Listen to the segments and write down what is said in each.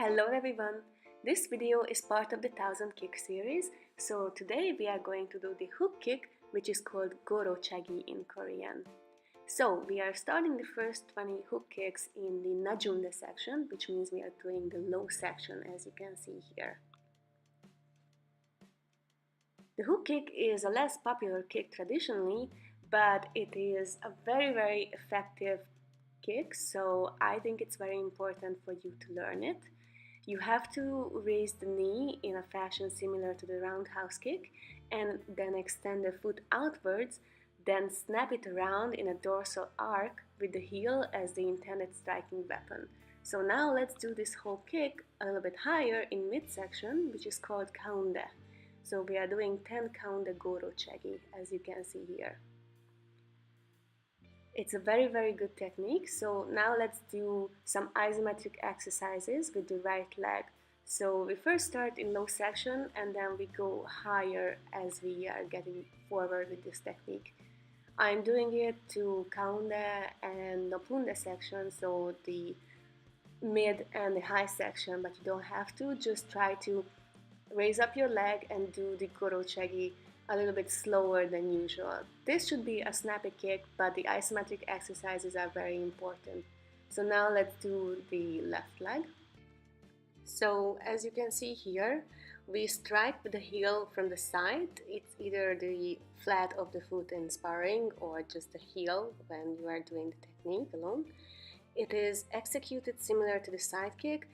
Hello everyone! This video is part of the 1000 kick series, so today we are going to do the hook kick, which is called Goro Chagi in Korean. So we are starting the first 20 hook kicks in the NAJUNDE section, which means we are doing the low section, as you can see here. The hook kick is a less popular kick traditionally, but it is a very effective kick, so I think it's very important for you to learn it. You have to raise the knee in a fashion similar to the roundhouse kick and then extend the foot outwards, then snap it around in a dorsal arc with the heel as the intended striking weapon. So now let's do this whole kick a little bit higher in midsection, which is called KAUNDE. So we are doing 10 KAUNDE Goro Chagi, as you can see here. It's a very good technique. So now let's do some isometric exercises with the right leg. So we first start in low section and then we go higher as we are getting forward with this technique. I'm doing it to KAUNDE and NAJUNDE section, so the mid and the high section, but you don't have to. Just try to raise up your leg and do the Goro Chagi a little bit slower than usual. This should be a snappy kick, but the isometric exercises are very important. So now let's do the left leg. So as you can see here, we strike with the heel from the side. It's either the flat of the foot in sparring or just the heel when you are doing the technique alone. It is executed similar to the side kick,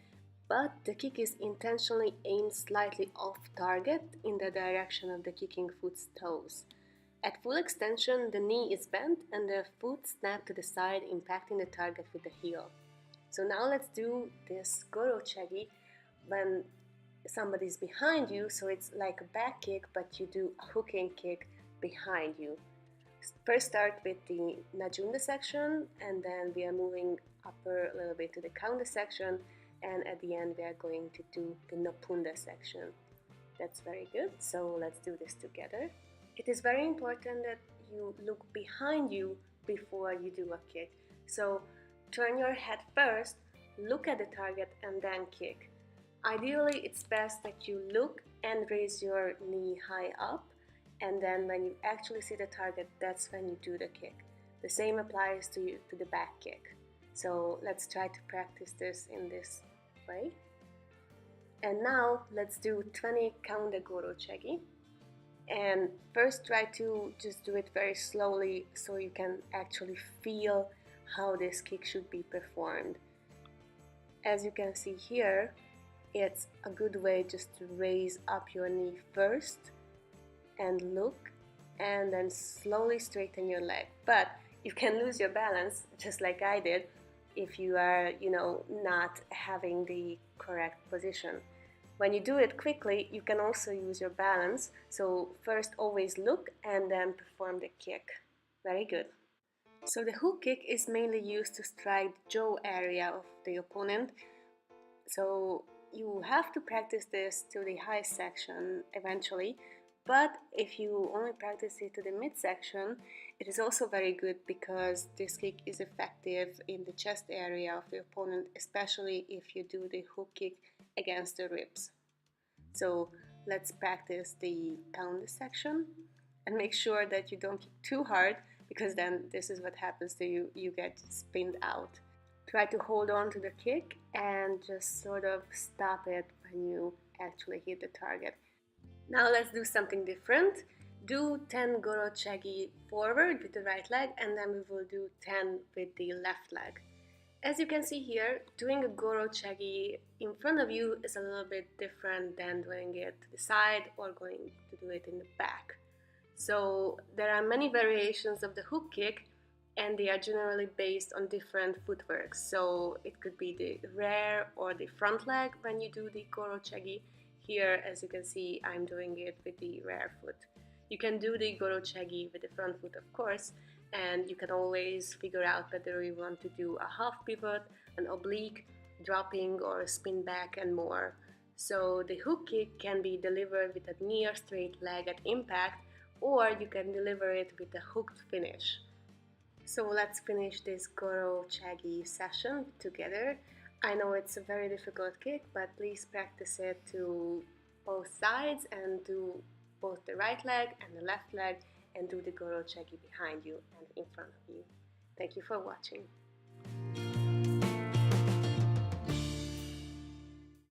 but the kick is intentionally aimed slightly off target in the direction of the kicking foot's toes. At full extension, the knee is bent and the foot snaps to the side, impacting the target with the heel. So now let's do this Goro Chagi when somebody is behind you, so it's like a back kick, but you do a hooking kick behind you. First start with the NAJUNDE section, and then we are moving upper a little bit to the KAUNDE section, and at the end we are going to do the NAJUNDE section. That's very good, so let's do this together. It is very important that you look behind you before you do a kick. So turn your head first, look at the target and then kick. Ideally it's best that you look and raise your knee high up, and then when you actually see the target, that's when you do the kick. The same applies to the back kick. So let's try to practice this in this way. And now let's do 20 KAUNDE Goro Chagi. And first try to just do it very slowly so you can actually feel how this kick should be performed. As you can see here, it's a good way just to raise up your knee first and look, and then slowly straighten your leg. But you can lose your balance, just like I did, if you are, not having the correct position. When you do it quickly, you can also use your balance. So first always look and then perform the kick. Very good. So the hook kick is mainly used to strike the jaw area of the opponent. So you have to practice this to the high section eventually. But if you only practice it to the midsection, it is also very good because this kick is effective in the chest area of the opponent, especially if you do the hook kick against the ribs. So let's practice the KAUNDE section and make sure that you don't kick too hard, because then this is what happens to you, you get spinned out. Try to hold on to the kick and just sort of stop it when you actually hit the target. Now let's do something different. Do 10 Goro Chagi forward with the right leg, and then we will do 10 with the left leg. As you can see here, doing a Goro Chagi in front of you is a little bit different than doing it to the side or going to do it in the back. So there are many variations of the hook kick, and they are generally based on different footwork. So it could be the rear or the front leg when you do the Goro Chagi. Here, as you can see, I'm doing it with the rear foot. You can do the Goro Chagi with the front foot, of course, and you can always figure out whether you want to do a half pivot, an oblique, dropping, or a spin back, and more. So the hook kick can be delivered with a near straight leg at impact, or you can deliver it with a hooked finish. So let's finish this Goro Chagi session together. I know it's a very difficult kick, but please practice it to both sides and do both the right leg and the left leg and do the Goro Chagi behind you and in front of you. Thank you for watching.